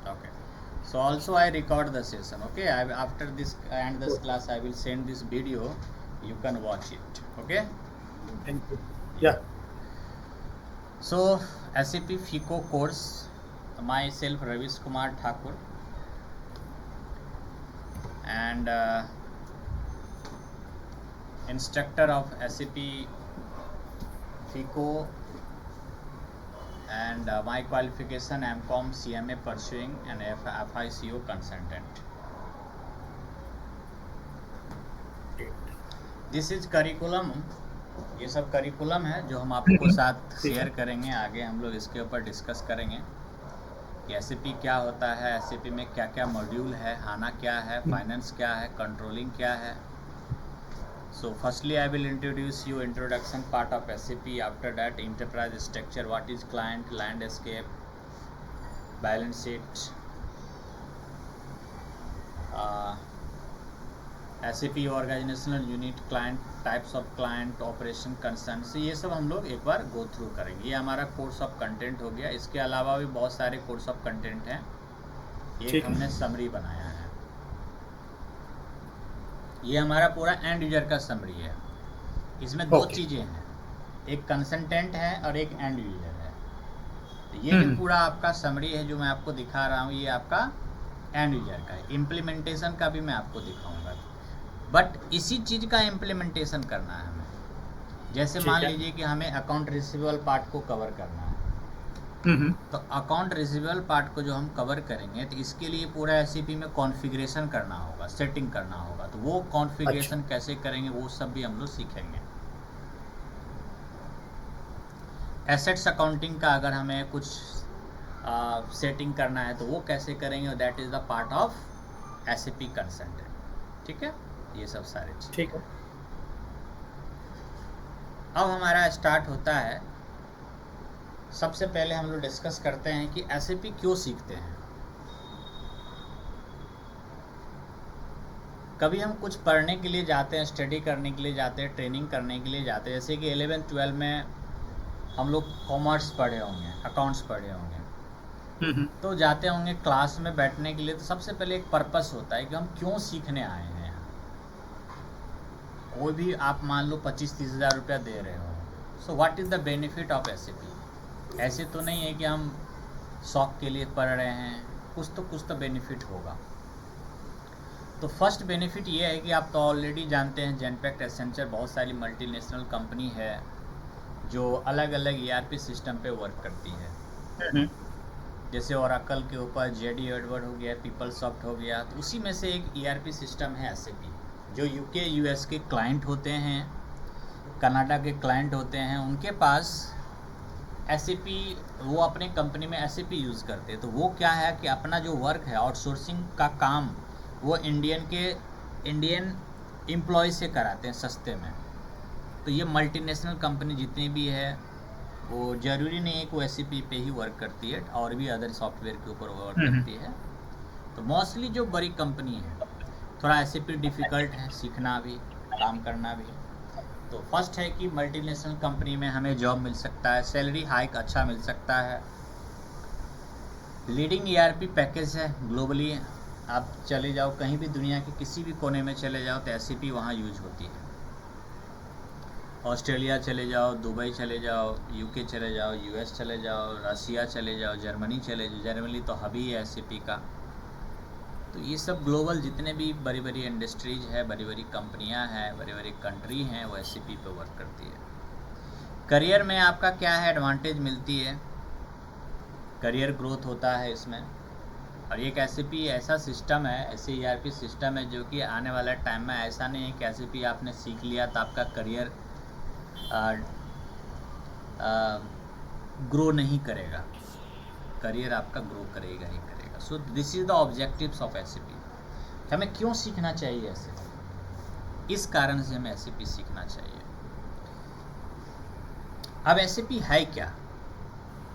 Okay. So also I record the session. Okay. After this and this class, I will send this video. You can watch it. Okay. Thank you. Yeah. So SAP FICO course. Myself Ravish Kumar Thakur, and instructor of SAP FICO, and my qualification MCOM CMA pursuing and FICO consultant. This is curriculum. ये सब curriculum है जो हम आपको साथ share करेंगे. आगे हम लोग इसके ऊपर डिस्कस करेंगे कि एसएपी क्या होता है, एसएपी में क्या क्या मॉड्यूल है, हाना क्या है, फाइनेंस क्या है, कंट्रोलिंग क्या है. So firstly I will introduce you introduction part of SAP. After that enterprise structure, what is client, landscape, balance sheet, SAP organizational unit, client, types of client, operation concerns. ये सब हम लोग एक बार go through करेंगे. ये हमारा course of content हो गया. इसके अलावा भी बहुत सारे कोर्स ऑफ कंटेंट हैं. एक हमने समरी बनाया है. ये हमारा पूरा एंड यूजर का समरी है. इसमें दो चीज़ें हैं, एक कंसल्टेंट है और एक एंड यूजर है. तो ये जो पूरा आपका समरी है जो मैं आपको दिखा रहा हूँ, ये आपका एंड यूजर का है. इम्प्लीमेंटेशन का भी मैं आपको दिखाऊंगा, बट इसी चीज़ का इम्प्लीमेंटेशन करना है हमें. जैसे मान लीजिए कि हमें अकाउंट रिसीवेबल पार्ट को कवर करना है. तो अकाउंट रिसीवेबल पार्ट को जो हम कवर करेंगे तो इसके लिए पूरा एसएपी में कॉन्फ़िगरेशन करना होगा, सेटिंग करना होगा. तो वो कॉन्फ़िगरेशन कैसे करेंगे वो सब भी हम लोग सीखेंगे. एसेट्स अकाउंटिंग का अगर हमें कुछ सेटिंग करना है तो वो कैसे करेंगे, that is the part of SAP consultant. ठीक है, ये सब सारे चीज़. ठीक है. अब हमारा स्टार्ट होता है. सबसे पहले हम लोग डिस्कस करते हैं कि एसएपी क्यों सीखते हैं. कभी हम कुछ पढ़ने के लिए जाते हैं, स्टडी करने के लिए जाते हैं, ट्रेनिंग करने के लिए जाते हैं. जैसे कि 11th-12 में हम लोग कॉमर्स पढ़े होंगे, अकाउंट्स पढ़े होंगे, तो जाते होंगे क्लास में बैठने के लिए. तो सबसे पहले एक पर्पस होता है कि हम क्यों सीखने आए हैं यहाँ. कोई भी आप मान लो 25-30 हज़ार रुपया दे रहे हो, so what is the benefit of SAP. ऐसे तो नहीं है कि हम शौक के लिए पढ़ रहे हैं, कुछ तो बेनिफिट होगा. तो फर्स्ट बेनिफिट ये है कि आप तो ऑलरेडी जानते हैं जेनपैक्ट, एसेंचर, बहुत सारी मल्टीनेशनल कंपनी है जो अलग अलग ईआरपी सिस्टम पे वर्क करती है. जैसे ओरेकल के ऊपर जेडी एडवर्ड हो गया, पीपलसॉफ्ट हो गया. तो उसी में से एक ईआरपी सिस्टम है एसएपी. जो यूके यूएस के क्लाइंट होते हैं, कनाडा के क्लाइंट होते हैं, उनके पास एसएपी, वो अपने कंपनी में एसएपी यूज़ करते हैं. तो वो क्या है कि अपना जो वर्क है, आउटसोर्सिंग का काम, वो इंडियन एम्प्लॉय से कराते हैं सस्ते में. तो ये मल्टीनेशनल कंपनी जितनी भी है वो ज़रूरी नहीं है कि वो एसएपी पे ही वर्क करती है, और भी अदर सॉफ्टवेयर के ऊपर वर्क करती है. तो मोस्टली जो बड़ी कंपनी है, थोड़ा एसएपी डिफ़िकल्ट है सीखना भी, काम करना भी. तो फर्स्ट है कि मल्टीनेशनल कंपनी में हमें जॉब मिल सकता है, सैलरी हाइक अच्छा मिल सकता है, लीडिंग ईआरपी पैकेज है ग्लोबली. आप चले जाओ कहीं भी, दुनिया के किसी भी कोने में चले जाओ तो एसएपी वहाँ यूज होती है. ऑस्ट्रेलिया चले जाओ, दुबई चले जाओ, यूके चले जाओ, यूएस चले जाओ, रसिया चले जाओ, जर्मनी चले जाओ. जर्मनी तो हबी है एसएपी का. तो ये सब ग्लोबल जितने भी बड़ी बड़ी इंडस्ट्रीज है, बड़ी बड़ी कंपनियां हैं, बड़ी बड़ी कंट्री हैं, वो एसएपी पे वर्क करती है. करियर में आपका क्या है, एडवांटेज मिलती है, करियर ग्रोथ होता है इसमें. और एक एसएपी ऐसा सिस्टम है, ऐसे ईआरपी सिस्टम है जो कि आने वाला टाइम में ऐसा नहीं है कि एसएपी आपने सीख लिया तो आपका करियर ग्रो नहीं करेगा. करियर आपका ग्रो करेगा ही करेगा. So this is the objectives of SAP. हमें क्यों सीखना चाहिए एसएपी, इस कारण से हमें एसएपी सीखना चाहिए. अब एसएपी है क्या,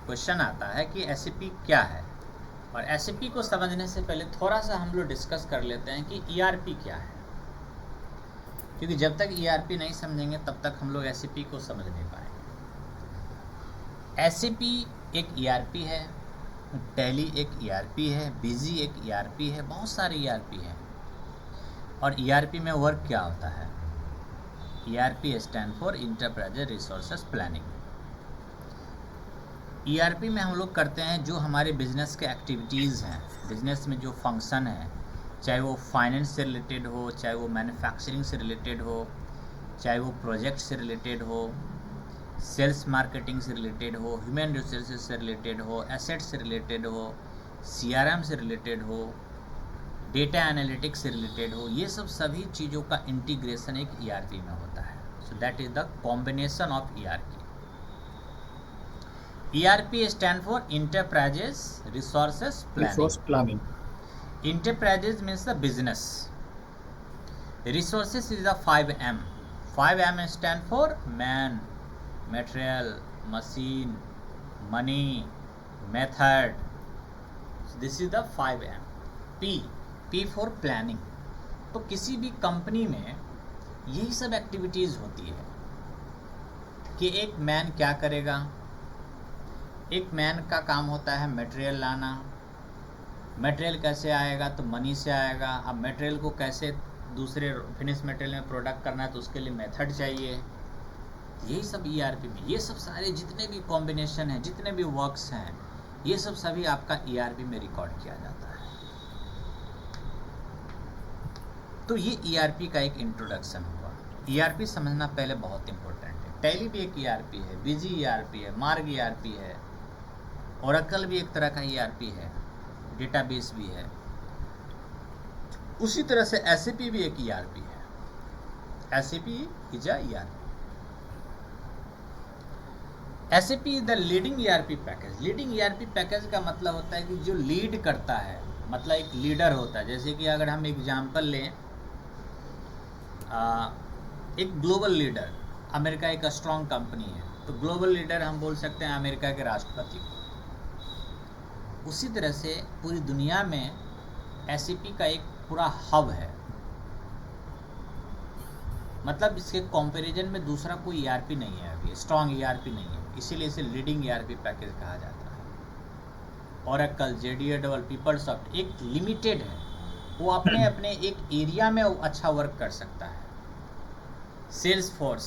क्वेश्चन आता है कि एसएपी क्या है. और एसएपी को समझने से पहले थोड़ा सा हम लोग डिस्कस कर लेते हैं कि ईआरपी क्या है, क्योंकि जब तक ईआरपी नहीं समझेंगे तब तक हम लोग एसएपी को समझ नहीं पाएंगे. एसएपी एक ईआरपी है टैली एक ईआरपी है, बिजी एक ईआरपी है, बहुत सारे ईआरपी हैं। और ईआरपी में वर्क क्या होता है? ERP stand for enterprise resources planning. ERP में हम लोग करते हैं जो हमारे बिजनेस के एक्टिविटीज़ हैं, बिजनेस में जो फंक्शन है, चाहे वो फाइनेंस से रिलेटेड हो, चाहे वो मैन्युफैक्चरिंग से रिलेटेड हो, चाहे वो प्रोजेक्ट से रिलेटेड हो, सेल्स मार्केटिंग से रिलेटेड हो, ह्यूमन रिसोर्सेज से रिलेटेड हो, एसेट्स से रिलेटेड हो, सीआरएम से रिलेटेड हो, डेटा एनालिटिक्स से रिलेटेड हो, ये सब सभी चीज़ों का इंटीग्रेशन एक ईआरपी में होता है। So that is the combination of ERP. ERP stand for enterprises resources Resource planning. planning. Enterprises means the business. Resources is the 5M. 5M stand for man, material, machine, money, method. So this is the 5M. P for planning. तो किसी भी company में यही सब activities होती है कि एक मैन क्या करेगा। एक मैन का काम होता है मटेरियल लाना। मटेरियल कैसे आएगा? तो मनी से आएगा। अब मटेरियल को कैसे दूसरे फिनिश मटेरियल में प्रोडक्ट करना है, तो उसके लिए मेथड चाहिए। यही सब ईआरपी में, ये सब सारे जितने भी कॉम्बिनेशन हैं, जितने भी वर्क्स हैं, ये सब सभी आपका ईआरपी में रिकॉर्ड किया जाता है। तो ये ईआरपी का एक इंट्रोडक्शन हुआ। ईआरपी समझना पहले बहुत इंपॉर्टेंट है। टैली भी एक ईआरपी है, बिजी ईआरपी है, मार्ग ईआरपी है, ओरेकल भी एक तरह का ईआरपी है, डेटाबेस भी है। उसी तरह से एसएपी भी एक ईआरपी है। SAP is a ERP. SAP is the leading ERP package. Leading ERP package का मतलब होता है कि जो लीड करता है, मतलब एक लीडर होता है। जैसे कि अगर हम एग्जांपल लें, एक ग्लोबल लीडर, अमेरिका एक स्ट्रॉन्ग कंपनी है, तो ग्लोबल लीडर हम बोल सकते हैं अमेरिका के राष्ट्रपति को। उसी तरह से पूरी दुनिया में एसएपी का एक पूरा हब है, मतलब इसके कंपैरिजन में दूसरा कोई ईआरपी नहीं है, अभी स्ट्रॉन्ग ईआरपी नहीं है, इसीलिए इसे लीडिंग ईआरपी पैकेज कहा जाता है। ओरेकल, जेडीएडबल, पीपलसॉफ्ट एक लिमिटेड है, वो अपने अपने एक एरिया में अच्छा वर्क कर सकता है। सेल्सफोर्स,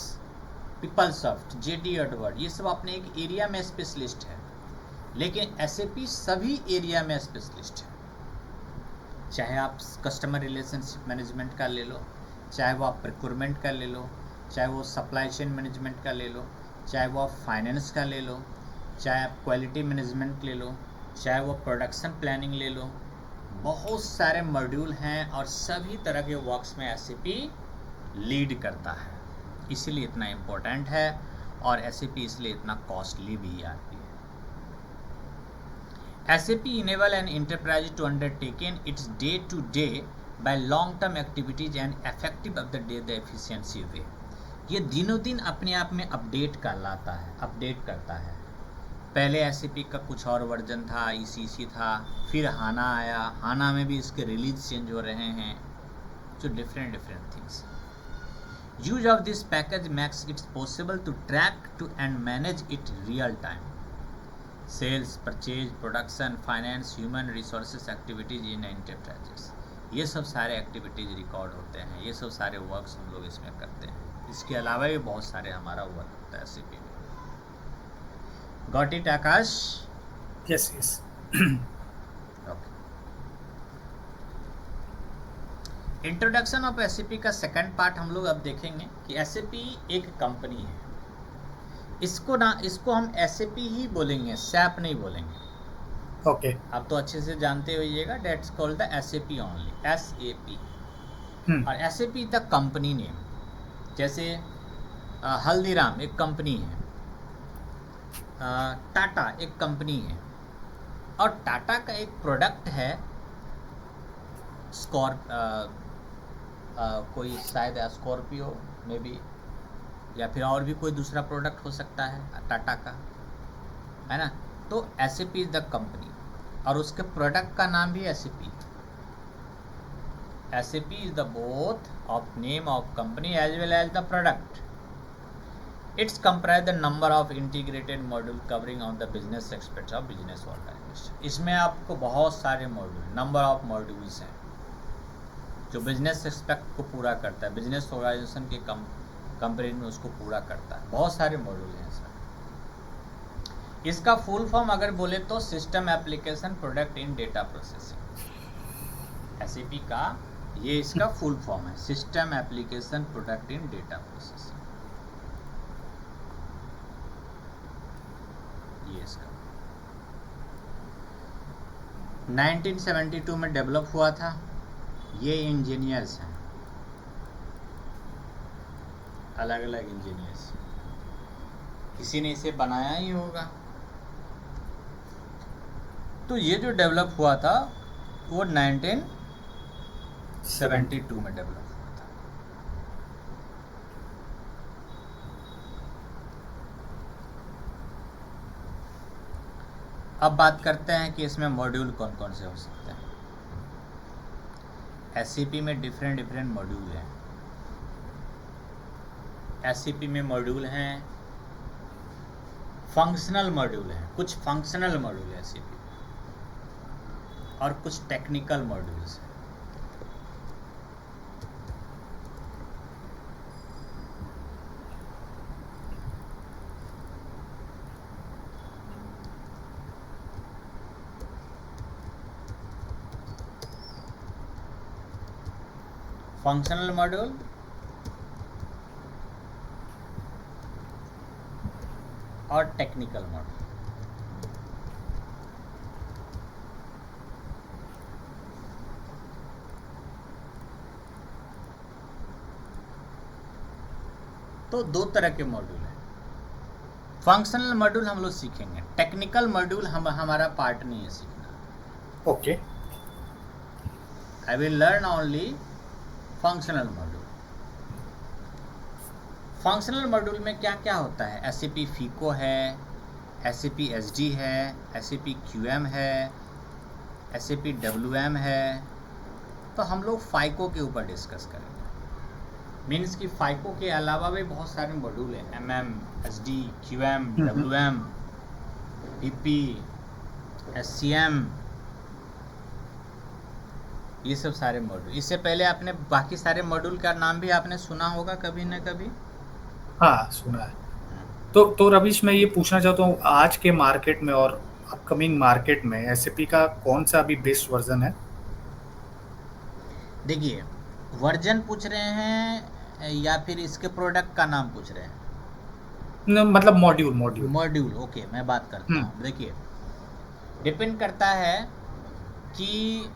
पीपलसॉफ्ट, जेडीएडबल, ये सब अपने एक एरिया में स्पेशलिस्ट है, लेकिन एसएपी सभी एरिया में स्पेशलिस्ट है। चाहे आप कस्टमर रिलेशनशिप मैनेजमेंट का ले लो, चाहे वो आप प्रिक्योरमेंट का ले लो, चाहे वो सप्लाई चेन मैनेजमेंट का ले लो, चाहे वो आप फाइनेंस का ले लो, चाहे आप क्वालिटी मैनेजमेंट ले लो, चाहे वो प्रोडक्शन प्लानिंग ले लो। बहुत सारे मॉड्यूल हैं और सभी तरह के वर्क्स में एसएपी लीड करता है, इसीलिए इतना इम्पोर्टेंट है और एसएपी इसलिए इतना कॉस्टली भी आती है। SAP enable an enterprise to undertaken its day-to-day by long-term activities and effective of the day the efficiency way। ये दिनों दिन अपने आप में अपडेट करता है। पहले SAP का कुछ और वर्जन था, ECC था, फिर हाना आया, हाना में भी इसके रिलीज चेंज हो रहे हैं, जो different things. Use of this package makes it's possible to track to and manage it real time. Sales, purchase, production, finance, human resources activities in enterprises, ये सब सारे एक्टिविटीज रिकॉर्ड होते हैं, ये सब सारे वर्क्स हम लोग इसमें करते हैं। इसके अलावा भी बहुत सारे हमारा वर्क होता है एसएपी में। Got it Akash? Yes, yes. Okay. Introduction of SAP का सेकंड पार्ट हम लोग अब देखेंगे कि एसएपी एक कंपनी है। इसको हम एसएपी ही बोलेंगे, सैप नहीं बोलेंगे। Okay. आप तो अच्छे से जानते होइएगा, that's called the SAP only, SAP. और एसएपी द कंपनी नेम। जैसे हल्दीराम एक कंपनी है, टाटा एक कंपनी है, और टाटा का एक प्रोडक्ट है कोई शायद स्कॉर्पियो मे बी, या फिर और भी कोई दूसरा प्रोडक्ट हो सकता है टाटा का, है ना। तो एसएपी इज द कंपनी और उसके प्रोडक्ट का नाम भी SAP. SAP is the both of name of company as well as the product. It's comprise the number of integrated module covering on the business aspects of business organization. इसमें आपको बहुत सारे module, number of modules हैं जो business aspect को पूरा करता है, बिजनेस ऑर्गेनाइजेशन के कंपनी में उसको पूरा करता है। बहुत सारे मॉड्यूल हैं सर। इसका फुल फॉर्म अगर बोले तो system application product in data processing. SAP का ये इसका फुल फॉर्म है, system application product in data processing. ये इसका 1972 में डेवलप हुआ था। ये इंजीनियर्स हैं, अलग अलग इंजीनियर्स, किसी ने इसे बनाया ही होगा। तो ये जो डेवलप हुआ था वो 1972 में डेवलप हुआ था। अब बात करते हैं कि इसमें मॉड्यूल कौन कौन से हो सकते हैं। एससीपी में डिफरेंट मॉड्यूल हैं। एससीपी में मॉड्यूल हैं, फंक्शनल मॉड्यूल हैं, कुछ फंक्शनल मॉड्यूल है एससीपी, और कुछ टेक्निकल मॉड्यूल्स हैं। फंक्शनल मॉड्यूल और टेक्निकल मॉड्यूल। तो दो तरह के मॉड्यूल हैं। फंक्शनल मॉड्यूल हम लोग सीखेंगे, टेक्निकल मॉड्यूल हमारा पार्ट नहीं है सीखना। Okay, I will learn only functional module. Functional module में क्या क्या होता है? एसएपी फीको है, एसएपी एसडी है, एसएपी क्यूएम है, एसएपी डब्ल्यूएम है। तो हम लोग फाइको के ऊपर डिस्कस करेंगे। मीन्स कि फाइको के अलावा भी बहुत सारे मॉड्यूल हैं, MM, SD, QM, W M, PP, SCM, ये सब सारे मॉड्यूल। इससे पहले आपने बाकी सारे मॉड्यूल का नाम भी आपने सुना होगा कभी न कभी। हाँ सुना है। तो रवीश, मैं ये पूछना चाहता हूँ, आज के मार्केट में और अपकमिंग मार्केट में एसएपी का कौन सा अभी बेस्ट वर्जन है? देखिए, वर्जन पूछ रहे हैं या फिर इसके प्रोडक्ट का नाम पूछ रहे हैं? मतलब मॉड्यूल। ओके, मैं बात करता हूँ। देखिए, डिपेंड करता है कि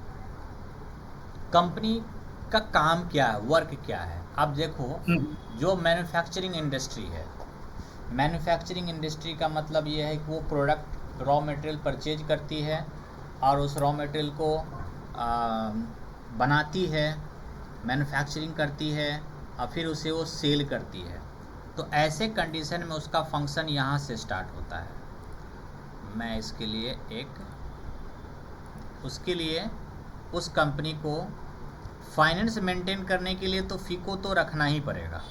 कंपनी का काम क्या है, वर्क क्या है। अब देखो, जो मैन्युफैक्चरिंग इंडस्ट्री है, मैन्युफैक्चरिंग इंडस्ट्री का मतलब ये है कि वो प्रोडक्ट रॉ मटेरियल परचेज करती है और उस रॉ मटेरियल को बनाती है, मैन्युफैक्चरिंग करती है और फिर उसे वो सेल करती है। तो ऐसे कंडीशन में उसका फंक्शन यहाँ से स्टार्ट होता है। मैं इसके लिए उसके लिए उस कंपनी को फाइनेंस मेंटेन करने के लिए तो फीको तो रखना ही पड़ेगा,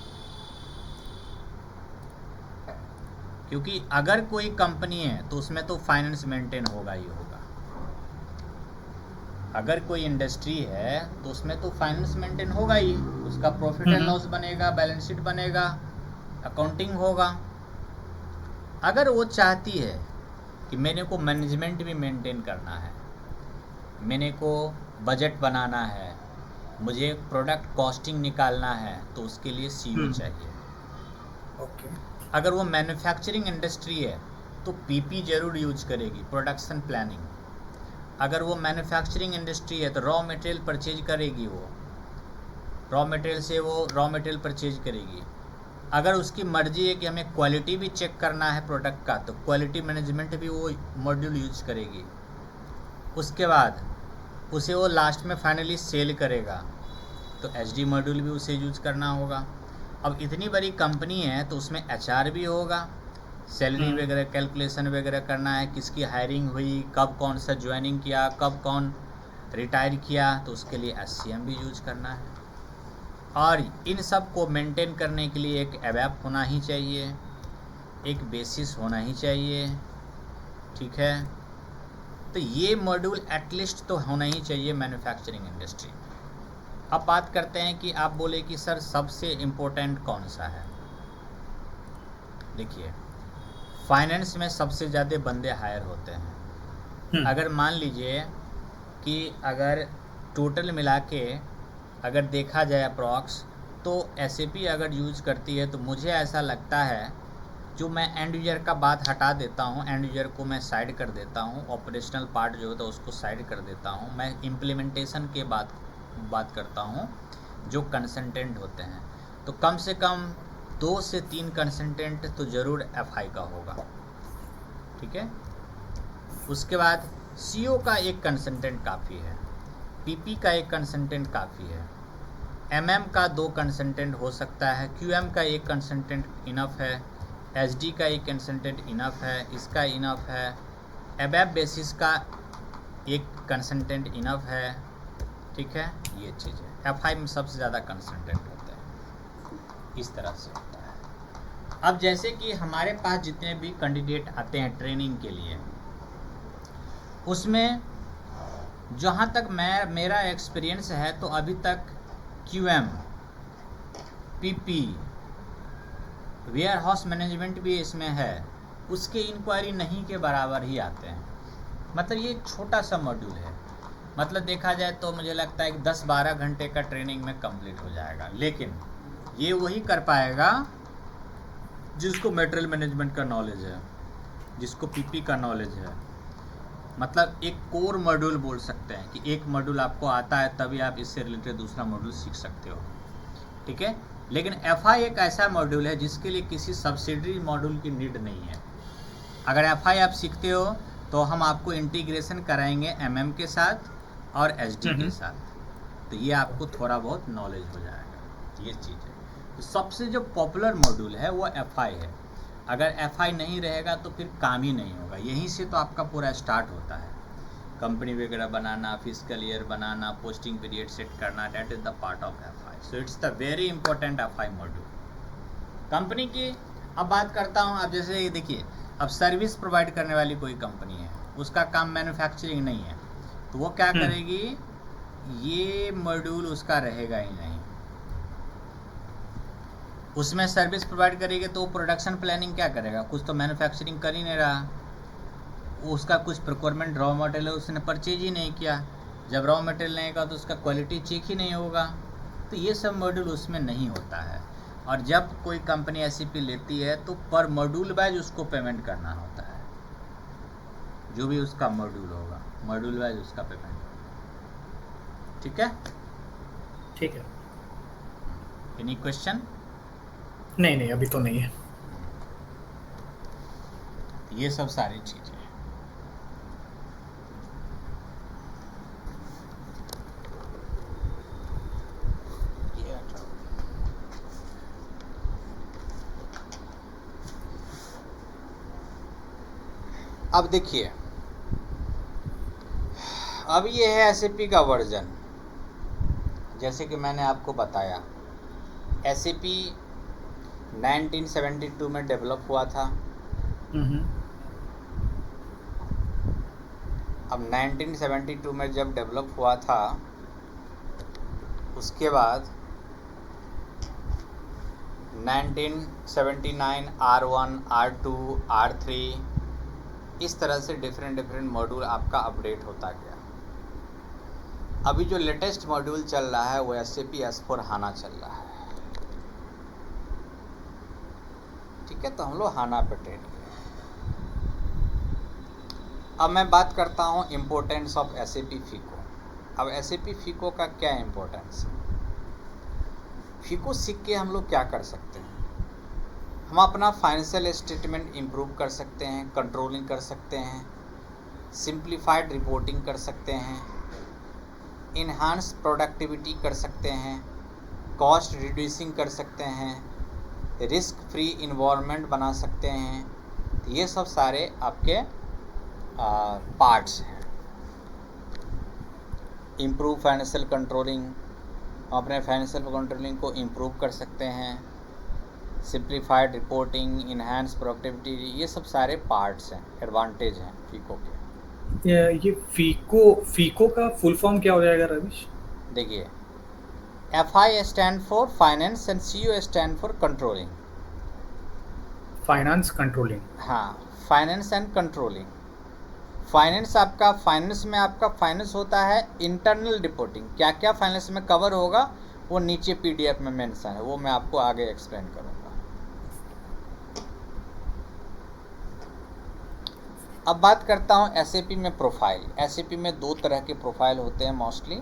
क्योंकि अगर कोई कंपनी है तो उसमें तो फाइनेंस मेंटेन होगा ही होगा। अगर कोई इंडस्ट्री है तो उसमें तो फाइनेंस मेंटेन होगा ही, उसका प्रॉफिट एंड लॉस बनेगा, बैलेंस शीट बनेगा, अकाउंटिंग होगा। अगर वो चाहती है कि मैंने को मैनेजमेंट भी मेंटेन करना है, मैंने को बजट बनाना है, मुझे प्रोडक्ट कॉस्टिंग निकालना है, तो उसके लिए सीयू चाहिए। ओके। अगर वो मैन्युफैक्चरिंग इंडस्ट्री है तो पीपी जरूर यूज करेगी, प्रोडक्शन प्लानिंग। अगर वो मैन्युफैक्चरिंग इंडस्ट्री है तो रॉ मटेरियल परचेज करेगी, वो रॉ मटेरियल से वो रॉ मटेरियल परचेज करेगी। अगर उसकी मर्जी है कि हमें क्वालिटी भी चेक करना है प्रोडक्ट का, तो क्वालिटी मैनेजमेंट भी वो मॉड्यूल यूज करेगी। उसके बाद उसे वो लास्ट में फाइनली सेल करेगा, तो एचडी मॉड्यूल भी उसे यूज करना होगा। अब इतनी बड़ी कंपनी है तो उसमें एचआर भी होगा, सैलरी वगैरह कैलकुलेशन वगैरह करना है, किसकी हायरिंग हुई, कब कौन सा ज्वाइनिंग किया, कब कौन रिटायर किया, तो उसके लिए एससीएम भी यूज करना है। और इन सब को मेंटेन करने के लिए एक एबैप होना ही चाहिए, एक बेसिस होना ही चाहिए, ठीक है। तो ये मॉड्यूल एटलीस्ट तो होना ही चाहिए मैन्युफैक्चरिंग इंडस्ट्री में। अब बात करते हैं कि आप बोले कि सर सबसे इम्पोर्टेंट कौन सा है। देखिए, फाइनेंस में सबसे ज़्यादा बंदे हायर होते हैं। अगर मान लीजिए कि अगर टोटल मिला के अगर देखा जाए अप्रॉक्स, तो SAP अगर यूज़ करती है तो मुझे ऐसा लगता है, जो मैं एंड यूजर का बात हटा देता हूँ, एंड यूजर को मैं साइड कर देता हूँ, ऑपरेशनल पार्ट जो होता है उसको साइड कर देता हूँ, मैं इम्प्लीमेंटेशन के बात करता हूँ, जो कंसल्टेंट होते हैं, तो कम से कम 2 से 3 कंसल्टेंट तो ज़रूर FI का होगा, ठीक है। उसके बाद CO का एक कंसल्टेंट काफ़ी है, PP का एक कंसल्टेंट काफ़ी है, MM का 2 कंसल्टेंट हो सकता है, QM का एक कंसल्टेंट इनफ है, SD का एक कंसल्टेंट इनफ है, इसका इनफ है, ABAP बेसिस का एक कंसल्टेंट इनफ है, ठीक है। ये चीज़ है, FI में सबसे ज़्यादा कंसल्टेंट होते हैं, इस तरह से होता है। अब जैसे कि हमारे पास जितने भी कैंडिडेट आते हैं ट्रेनिंग के लिए, उसमें जहाँ तक मेरा एक्सपीरियंस है, तो अभी तक QM, PP, warehouse management भी इसमें है, उसके इंक्वायरी नहीं के बराबर ही आते हैं। मतलब ये एक छोटा सा मॉड्यूल है, मतलब देखा जाए तो मुझे लगता है कि 10-12 घंटे का ट्रेनिंग में कंप्लीट हो जाएगा, लेकिन ये वही कर पाएगा जिसको मटेरियल मैनेजमेंट का नॉलेज है, जिसको PP का नॉलेज है। मतलब एक कोर मॉड्यूल बोल सकते हैं कि एक मॉड्यूल आपको आता है तभी आप इससे रिलेटेड दूसरा मॉड्यूल सीख सकते हो, ठीक है। लेकिन FI एक ऐसा मॉड्यूल है जिसके लिए किसी सब्सिडरी मॉड्यूल की नीड नहीं है। अगर FI आप सीखते हो तो हम आपको इंटीग्रेशन कराएंगे MM के साथ और SD के साथ, तो ये आपको थोड़ा बहुत नॉलेज हो जाएगा, ये चीज़ है। तो सबसे जो पॉपुलर मॉड्यूल है वो FI है। अगर FI नहीं रहेगा तो फिर काम ही नहीं होगा। यहीं से तो आपका पूरा स्टार्ट होता है, कंपनी वगैरह बनाना, फिजिकल ईयर बनाना, पोस्टिंग पीरियड सेट करना, that is the part of FI। So it's the very important FI module. Company की अब बात करता हूँ। अब जैसे देखिए, अब सर्विस प्रोवाइड करने वाली कोई कंपनी है, उसका काम मैन्युफैक्चरिंग नहीं है, तो वो क्या करेगी, ये मॉड्यूल उसका रहेगा ही नहीं। उसमें सर्विस प्रोवाइड करेगी तो प्रोडक्शन प्लानिंग क्या करेगा, कुछ तो मैन्युफैक्चरिंग कर ही नहीं रहा, उसका कुछ प्रोक्योरमेंट रॉ मटेरियल उसने परचेज ही नहीं किया। जब रॉ मटेरियल नहीं का तो उसका क्वालिटी चेक ही नहीं होगा, तो ये सब मॉड्यूल उसमें नहीं होता है। और जब कोई कंपनी SAP लेती है तो पर मॉड्यूल वाइज उसको पेमेंट करना होता है, जो भी उसका मॉड्यूल होगा मॉड्यूल वाइज उसका पेमेंट होगा, ठीक है। ठीक है, एनी क्वेश्चन? नहीं अभी तो नहीं है। ये सब सारी चीज़ें। अब देखिए, अब ये है SAP का वर्जन। जैसे कि मैंने आपको बताया, SAP 1972 में डेवलप हुआ था। अब 1972 में जब डेवलप हुआ था, उसके बाद 1979 R1, R2, R3 इस तरह से डिफरेंट मॉड्यूल आपका अपडेट होता गया। अभी जो लेटेस्ट मॉड्यूल चल रहा है वो SAP S/4HANA चल रहा है, ठीक है। तो हम लोग HANA पे ट्रेन किए। अब मैं बात करता हूँ इम्पोर्टेंस ऑफ SAP FICO। अब SAP FICO का क्या इम्पोर्टेंस है? FICO सीख के हम लोग क्या कर सकते हैं? हम अपना फाइनेंशियल स्टेटमेंट इम्प्रूव कर सकते हैं, कंट्रोलिंग कर सकते हैं, सिंप्लीफाइड रिपोर्टिंग कर सकते हैं, इन्हांस प्रोडक्टिविटी कर सकते हैं, कॉस्ट रिड्यूसिंग कर सकते हैं, रिस्क फ्री इन्वायरमेंट बना सकते हैं। ये सब सारे आपके पार्ट्स हैं। इम्प्रूव फाइनेंशियल कंट्रोलिंग, अपने फाइनेंशियल कंट्रोलिंग को इम्प्रूव कर सकते हैं, सिंप्लीफाइड रिपोर्टिंग, इन्हांस प्रोडक्टिविटी, ये सब सारे पार्ट्स हैं, एडवांटेज हैं फीको के। ये फीको का फुल फॉर्म क्या हो जाएगा रविश? देखिए, FI stand for finance and CO stand for controlling. Finance controlling. हाँ, फाइनेंस एंड कंट्रोलिंग। फाइनेंस आपका, फाइनेंस में आपका फाइनेंस होता है इंटरनल रिपोर्टिंग, क्या क्या फाइनेंस में कवर होगा वो नीचे PDF में मेंशन है, वो मैं आपको आगे एक्सप्लेन करूँगा। अब बात करता हूँ SAP में प्रोफाइल। SAP में दो तरह के प्रोफाइल होते हैं mostly,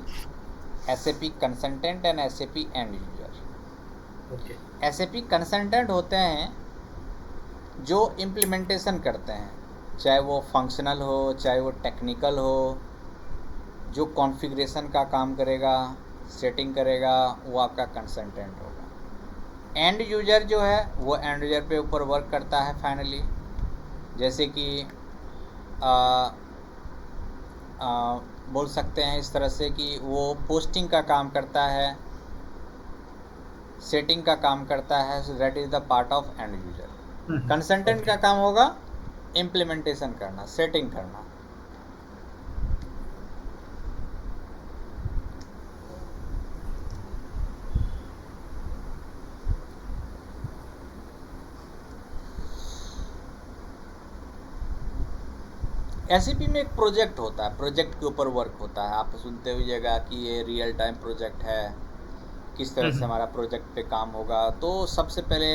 SAP consultant and SAP and user. Okay. SAP consultant होते हैं जो इम्प्लीमेंटेशन करते हैं, चाहे वो फंक्शनल हो चाहे वो टेक्निकल हो, जो कॉन्फ़िगरेशन का काम करेगा, सेटिंग करेगा, वो आपका कंसल्टेंट होगा। एंड यूजर जो है वो एंड यूजर पे ऊपर वर्क करता है फाइनली, जैसे कि बोल सकते हैं इस तरह से कि वो पोस्टिंग का काम करता है, सेटिंग का काम करता है, so that is the part of and user. Consultant का काम होगा इम्प्लीमेंटेशन करना, सेटिंग करना। SAP में एक प्रोजेक्ट होता है, प्रोजेक्ट के ऊपर वर्क होता है। आप सुनते होइएगा कि ये रियल टाइम प्रोजेक्ट है, किस तरह से हमारा प्रोजेक्ट पे काम होगा। तो सबसे पहले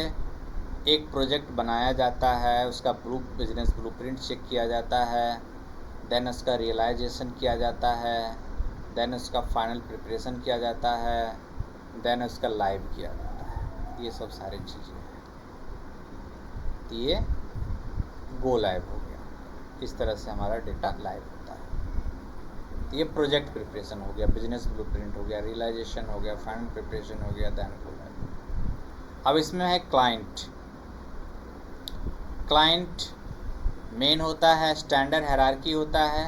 एक प्रोजेक्ट बनाया जाता है, उसका बिजनेस ब्लूप्रिंट चेक किया जाता है, देन उसका रियलाइजेशन किया जाता है, देन उसका फाइनल प्रिपरेशन किया जाता है, देन उसका लाइव किया जाता है। ये सब सारी चीज़ें हैं। तो ये गो लाइव हो गया, इस तरह से हमारा डेटा लाइव होता है। ये प्रोजेक्ट प्रिपरेशन हो गया, बिजनेस ब्लूप्रिंट हो गया, रियलाइजेशन हो गया, फाइनल प्रिपरेशन हो गया, देन गो लाइव। अब इसमें है क्लाइंट। क्लाइंट मेन होता है, स्टैंडर्ड हायरार्की होता है,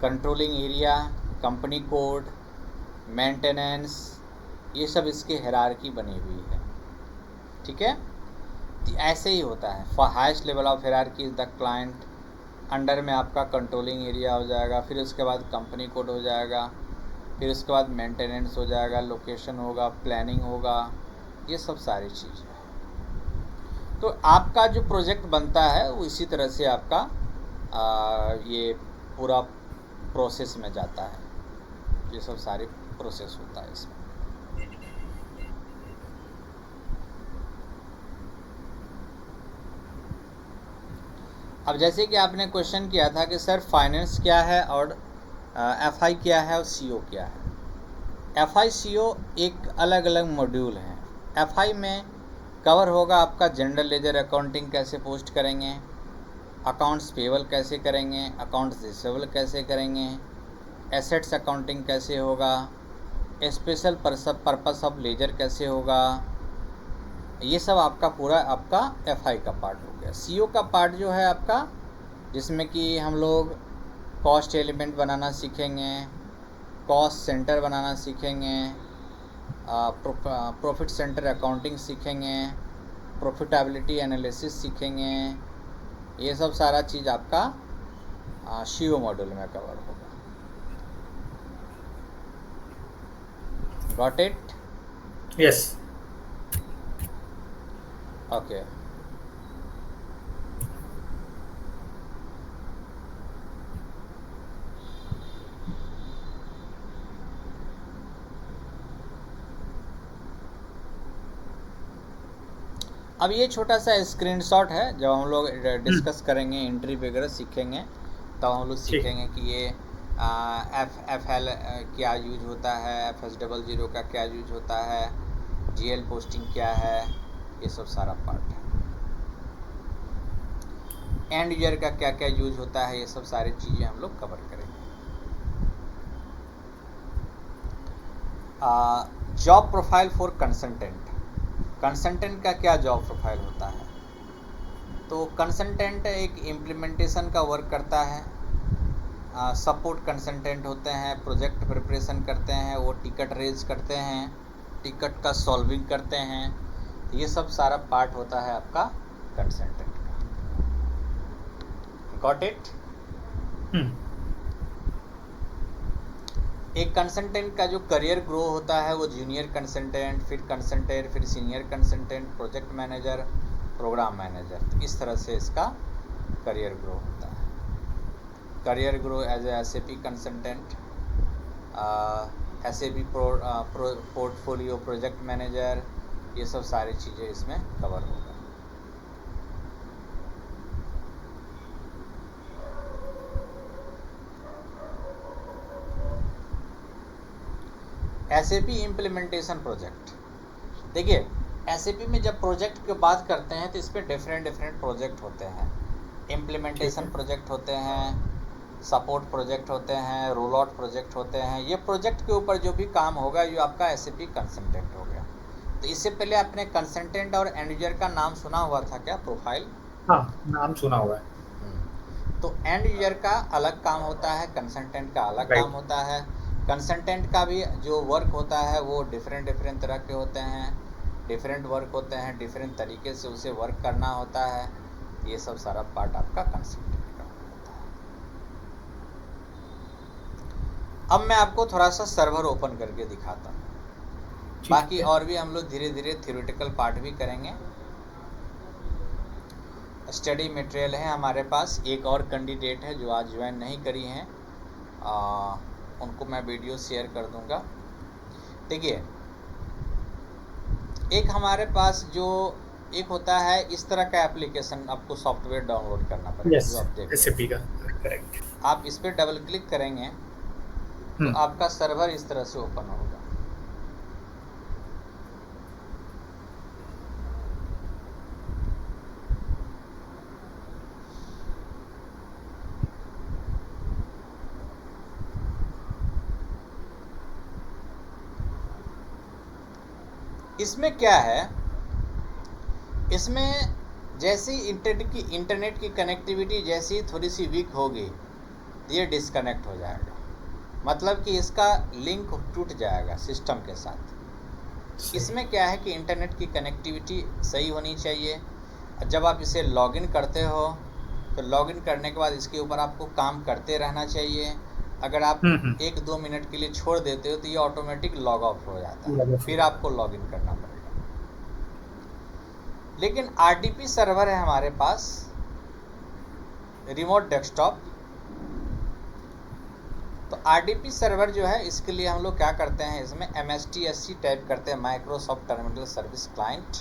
controlling area, company code, maintenance, ये सब इसके हायरार्की बनी हुई है। ठीक है, तो ऐसे ही होता है। For highest level of hierarchy is the client, under में आपका कंट्रोलिंग एरिया हो जाएगा, फिर उसके बाद कंपनी कोड हो जाएगा, फिर उसके बाद मेंटेनेंस हो जाएगा, लोकेशन होगा, प्लानिंग होगा, ये सब सारी चीज़ें। तो आपका जो प्रोजेक्ट बनता है वो इसी तरह से आपका ये पूरा प्रोसेस में जाता है, ये सब सारी प्रोसेस होता है इसमें। अब जैसे कि आपने क्वेश्चन किया था कि सर फाइनेंस क्या है और FI क्या है और CO क्या है। FI CO एक अलग अलग मॉड्यूल हैं। FI में कवर होगा आपका जनरल लेजर अकाउंटिंग कैसे पोस्ट करेंगे, अकाउंट्स पेबल कैसे करेंगे, अकाउंट्स रिसीवेबल कैसे करेंगे, एसेट्स अकाउंटिंग कैसे होगा, स्पेशल पर्पस ऑफ लेजर कैसे होगा। ये सब आपका पूरा आपका FI का पार्ट हो गया। CO का पार्ट जो है आपका, जिसमें कि हम लोग कॉस्ट एलिमेंट बनाना सीखेंगे, कॉस्ट सेंटर बनाना सीखेंगे, प्रॉफिट सेंटर अकाउंटिंग सीखेंगे, प्रॉफिटेबिलिटी एनालिसिस सीखेंगे। ये सब सारा चीज़ आपका CO मॉड्यूल में कवर होगा। Got it? यस। ओके। अब ये छोटा सा स्क्रीनशॉट है, जब हम लोग डिस्कस करेंगे, एंट्री वगैरह सीखेंगे, तब हम लोग सीखेंगे कि ये FL क्या यूज होता है, FS00 का क्या यूज होता है, GL पोस्टिंग क्या है, ये सब सारा पार्ट है। एंड यूजर का क्या क्या यूज होता है, ये सब सारी चीज़ें हम लोग कवर करेंगे। Job profile for consultant. Consultant का क्या जॉब प्रोफाइल होता है? तो कंसल्टेंट एक इम्प्लीमेंटेशन का वर्क करता है, सपोर्ट कंसल्टेंट होते हैं, प्रोजेक्ट प्रिपरेशन करते हैं, वो टिकट रेज करते हैं, टिकट का सॉल्विंग करते हैं, ये सब सारा पार्ट होता है आपका कंसल्टेंट का। Got it? एक कंसल्टेंट का जो करियर ग्रो होता है वो जूनियर कंसल्टेंट, फिर senior consultant, project manager, program manager, तो इस तरह से इसका करियर ग्रो होता है। Career grow as a SAP consultant, SAP portfolio project manager, ये सब सारी चीज़ें इसमें कवर होगा। SAP इम्प्लीमेंटेशन प्रोजेक्ट, देखिए SAP में जब प्रोजेक्ट की बात करते हैं तो इस पर डिफरेंट प्रोजेक्ट होते हैं। इम्प्लीमेंटेशन प्रोजेक्ट होते हैं, सपोर्ट प्रोजेक्ट होते हैं, रोल आउट प्रोजेक्ट होते हैं। ये प्रोजेक्ट के ऊपर जो भी काम होगा ये आपका SAP कंसल्टेंट हो गया। तो इससे पहले आपने कंसल्टेंट और एंड यूजर का नाम सुना हुआ था क्या, प्रोफाइल? हाँ, नाम सुना हुआ है। तो एंड यूजर का अलग काम होता है, कंसल्टेंट का अलग काम होता है। कंसल्टेंट का भी जो वर्क होता है वो डिफरेंट तरह के होते हैं, डिफरेंट वर्क होते हैं, डिफरेंट तरीके से उसे वर्क करना होता है। ये सब सारा पार्ट आपका कंसल्टेंट का होता है। अब मैं आपको थोड़ा सा सर्वर ओपन करके दिखाता हूँ, बाकी और भी हम लोग धीरे धीरे थ्योरेटिकल पार्ट भी करेंगे। स्टडी मटेरियल है हमारे पास। एक और कैंडिडेट है जो आज ज्वाइन नहीं करी हैं, उनको मैं वीडियो शेयर कर दूंगा। देखिए एक हमारे पास जो एक होता है इस तरह का एप्लीकेशन, आपको सॉफ्टवेयर डाउनलोड करना पड़ेगा। जो आप देख SAP का, करेक्ट। आप इस पर डबल क्लिक करेंगे तो आपका सर्वर इस तरह से ओपन होगा। इसमें क्या है, इसमें जैसे इंटरनेट की कनेक्टिविटी जैसी थोड़ी सी वीक होगी ये डिस्कनेक्ट हो जाएगा, मतलब कि इसका लिंक टूट जाएगा सिस्टम के साथ। इसमें क्या है कि इंटरनेट की कनेक्टिविटी सही होनी चाहिए। जब आप इसे लॉगिन करते हो तो लॉगिन करने के बाद इसके ऊपर आपको काम करते रहना चाहिए। अगर आप 1-2 मिनट के लिए छोड़ देते हो तो ये ऑटोमेटिक लॉग ऑफ हो जाता है, फिर आपको लॉगिन करना पड़ेगा। लेकिन RDP सर्वर है हमारे पास, रिमोट डेस्कटॉप। तो RDP सर्वर जो है इसके लिए हम लोग क्या करते हैं, इसमें MSTSC टाइप करते हैं, माइक्रोसॉफ्ट टर्मिनल सर्विस क्लाइंट।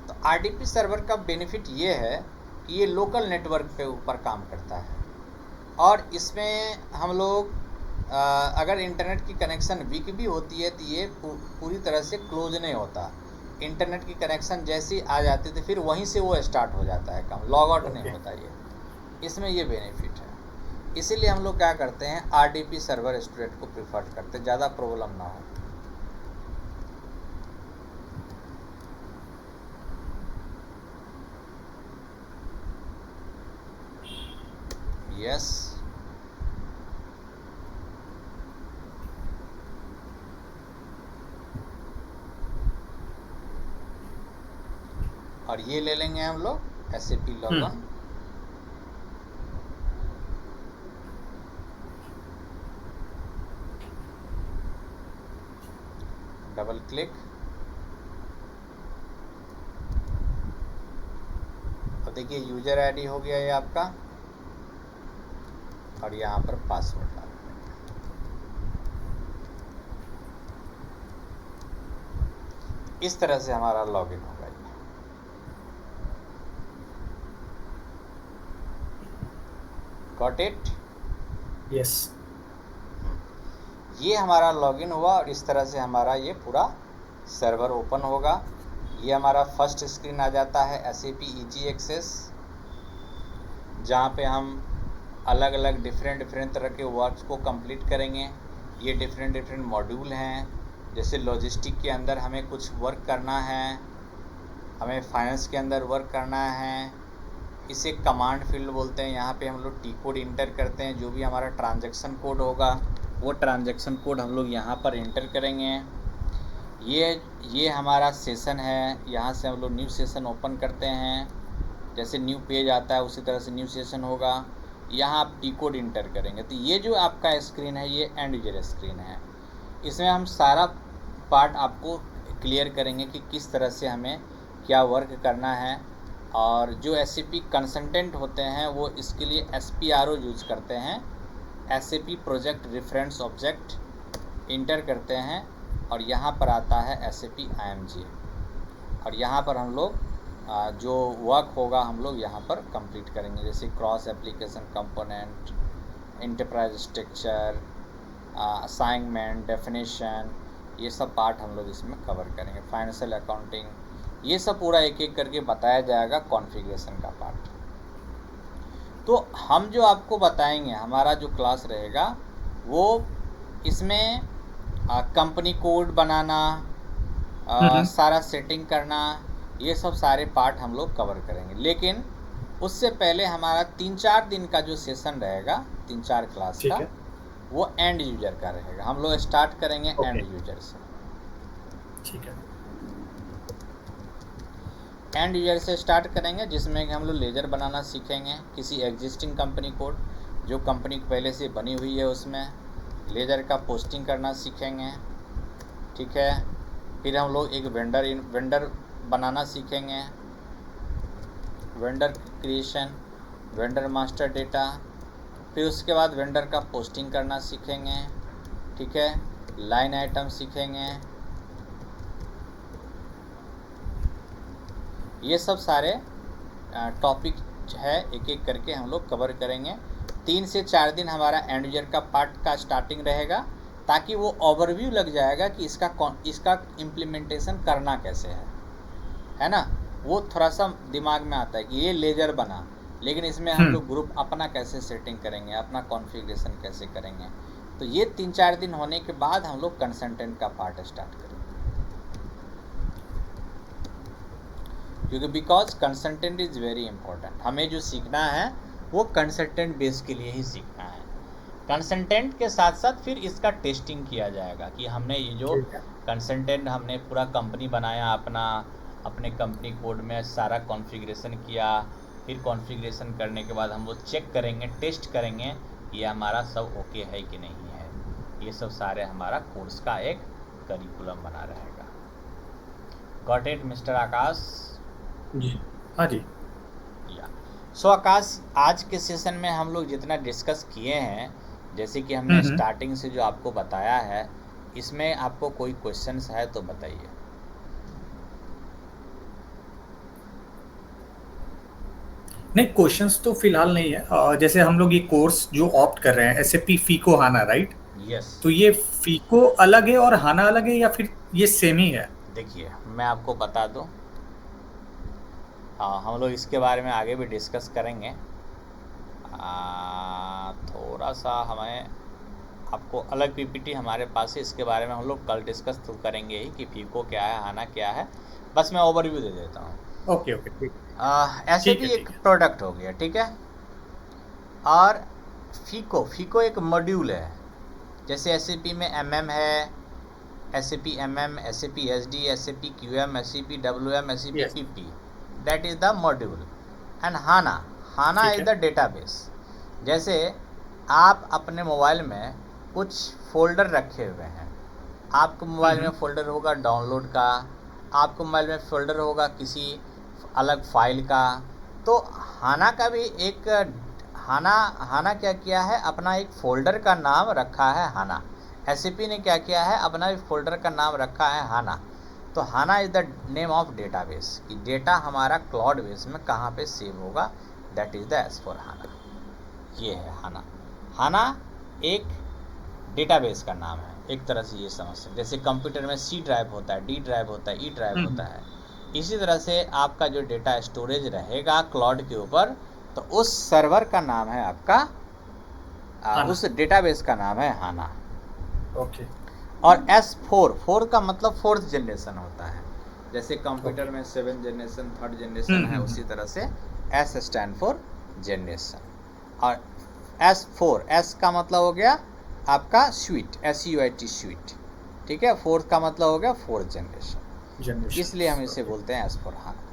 तो RDP सर्वर का बेनिफिट ये है कि ये लोकल नेटवर्क के ऊपर काम करता है और इसमें हम लोग अगर इंटरनेट की कनेक्शन वीक भी होती है तो ये पूरी तरह से क्लोज नहीं होता। इंटरनेट की कनेक्शन जैसी आ जाती तो फिर वहीं से वो स्टार्ट हो जाता है काम, लॉग आउट नहीं होता। ये इसमें ये बेनिफिट है। इसीलिए हम लोग क्या करते हैं, RDP सर्वर स्टूडेंट को प्रीफर करते हैं, ज़्यादा प्रॉब्लम ना हो। यस, और ये ले लेंगे हम लोग SAP लॉगिन। डबल क्लिक, और देखिए यूजर आईडी हो गया ये आपका, और यहाँ पर पासवर्ड डाल देंगे। इस तरह से हमारा लॉगिन होगा। Got it? यस। ये हमारा लॉगिन हुआ और इस तरह से हमारा ये पूरा सर्वर ओपन होगा। ये हमारा फर्स्ट स्क्रीन आ जाता है SAP EG एक्सेस, जहाँ पे हम अलग अलग डिफरेंट तरह के वर्क्स को कंप्लीट करेंगे। ये डिफरेंट मॉड्यूल हैं, जैसे लॉजिस्टिक के अंदर हमें कुछ वर्क करना है, हमें फाइनेंस के अंदर वर्क करना है, इसे कमांड फील्ड बोलते हैं। यहाँ पे हम लोग T कोड इंटर करते हैं, जो भी हमारा ट्रांजैक्शन कोड होगा वो ट्रांजैक्शन कोड हम लोग यहाँ पर इंटर करेंगे। ये हमारा सेशन है। यहाँ से हम लोग न्यू सेशन ओपन करते हैं। जैसे न्यू पेज आता है उसी तरह से न्यू सेशन होगा। यहाँ आप टी कोड इंटर करेंगे तो ये जो आपका स्क्रीन है ये एंड यूजर स्क्रीन है। इसमें हम सारा पार्ट आपको क्लियर करेंगे कि किस तरह से हमें क्या वर्क करना है। और जो SAP कंसल्टेंट होते हैं वो इसके लिए SPRO यूज करते हैं, SAP project reference object inter करते हैं और यहाँ पर आता है SAP IMG और यहाँ पर हम लोग जो वर्क होगा हम लोग यहाँ पर कंप्लीट करेंगे, जैसे cross application component, enterprise structure, assignment, definition, ये सब पार्ट हम लोग इसमें कवर करेंगे। फाइनेंशियल अकाउंटिंग, ये सब पूरा एक एक करके बताया जाएगा। कॉन्फ़िगरेशन का पार्ट तो हम जो आपको बताएंगे, हमारा जो क्लास रहेगा वो इसमें कंपनी कोड बनाना, सारा सेटिंग करना, ये सब सारे पार्ट हम लोग कवर करेंगे। लेकिन उससे पहले हमारा 3-4 दिन का जो सेशन रहेगा, 3-4 क्लास का, वो एंड यूजर का रहेगा। हम लोग स्टार्ट करेंगे एंड यूजर से। ठीक है, एंड यूजर से स्टार्ट करेंगे, जिसमें कि हम लोग लेजर बनाना सीखेंगे। किसी एग्जिस्टिंग कंपनी कोड जो कंपनी पहले से बनी हुई है उसमें लेजर का पोस्टिंग करना सीखेंगे। ठीक है, फिर हम लोग एक वेंडर बनाना सीखेंगे, vendor creation, vendor master data. फिर उसके बाद वेंडर का पोस्टिंग करना सीखेंगे। ठीक है, लाइन आइटम सीखेंगे। ये सब सारे टॉपिक है, एक एक करके हम लोग कवर करेंगे। 3 से 4 दिन हमारा एंड यूजर का पार्ट का स्टार्टिंग रहेगा, ताकि वो ओवरव्यू लग जाएगा कि इसका इम्प्लीमेंटेशन करना कैसे है ना। वो थोड़ा सा दिमाग में आता है कि ये लेजर बना, लेकिन इसमें हम लोग ग्रुप अपना कैसे सेटिंग करेंगे, अपना कॉन्फ़िगरेशन कैसे करेंगे। तो ये 3-4 दिन होने के बाद हम लोग कंसल्टेंट का पार्ट स्टार्ट करेंगे, क्योंकि because consultant is very important. हमें जो सीखना है वो कंसल्टेंट बेस के लिए ही सीखना है। कंसल्टेंट के साथ साथ फिर इसका टेस्टिंग किया जाएगा कि हमने ये जो कंसल्टेंट, हमने पूरा कंपनी बनाया अपने कंपनी कोड में सारा कॉन्फ़िगरेशन किया। फिर कॉन्फ़िगरेशन करने के बाद हम वो चेक करेंगे, टेस्ट करेंगे ये हमारा सब ओके है कि नहीं है। ये सब सारे हमारा कोर्स का एक करिकुलम बना रहेगा। गॉट इट मिस्टर आकाश? जी हाँ जी। या सो आकाश, आज के सेशन में हम लोग जितना डिस्कस किए हैं, जैसे कि हमने स्टार्टिंग से जो आपको बताया है, इसमें आपको कोई क्वेश्चंस है तो बताइए। नहीं, क्वेश्चंस तो फिलहाल नहीं है। जैसे हम लोग ये कोर्स जो ऑप्ट कर रहे हैं SAP FICO HANA, right? Yes. तो ये FICO अलग है और HANA अलग है या फिर ये सेम ही है? देखिए, मैं आपको बता दूं, हम लोग इसके बारे में आगे भी डिस्कस करेंगे। थोड़ा सा हमें आपको अलग PPT हमारे पास है, इसके बारे में हम लोग कल डिस्कस तो करेंगे ही कि FICO क्या है, HANA क्या है। बस मैं ओवरव्यू दे देता हूँ। ओके ठीक। SAP एक प्रोडक्ट हो गया, ठीक है। और FICO एक मॉड्यूल है। जैसे SAP में MM है, SAP MM, SAP SD, SAP QM, SAP WM, SAP PP, that is the module. and HANA is the database। जैसे आप अपने मोबाइल में कुछ फोल्डर रखे हुए हैं, आपके मोबाइल में फोल्डर होगा डाउनलोड का, आपके मोबाइल में फोल्डर होगा किसी अलग फाइल का। तो HANA का भी एक HANA क्या किया है, अपना एक फोल्डर का नाम रखा है HANA। SAP ने क्या किया है, अपना एक फोल्डर का नाम रखा है HANA। तो HANA is the name of database, कि डेटा हमारा क्लाउड बेस में कहाँ पे सेव होगा, दैट इज़ द S/4HANA। ये है HANA एक डेटाबेस का नाम है, एक तरह से ये समझ सकते। जैसे कंप्यूटर में C ड्राइव होता है, D ड्राइव होता है, E ड्राइव होता है, इसी तरह से आपका जो डेटा स्टोरेज रहेगा क्लाउड के ऊपर, तो उस सर्वर का नाम है आपका, उस डेटाबेस का नाम है HANA। ओके। और S4 का मतलब 4th जनरेशन होता है। जैसे कंप्यूटर में 7th जनरेशन, 3rd जनरेशन है, उसी तरह से S स्टैंड फॉर जनरेशन। और S का मतलब हो गया आपका स्वीट, SUIT स्वीट, ठीक है, फोर्थ का मतलब हो गया फोर्थ जनरेशन, जनरेशन। इसलिए हम इसे बोलते हैं एस4 HANA।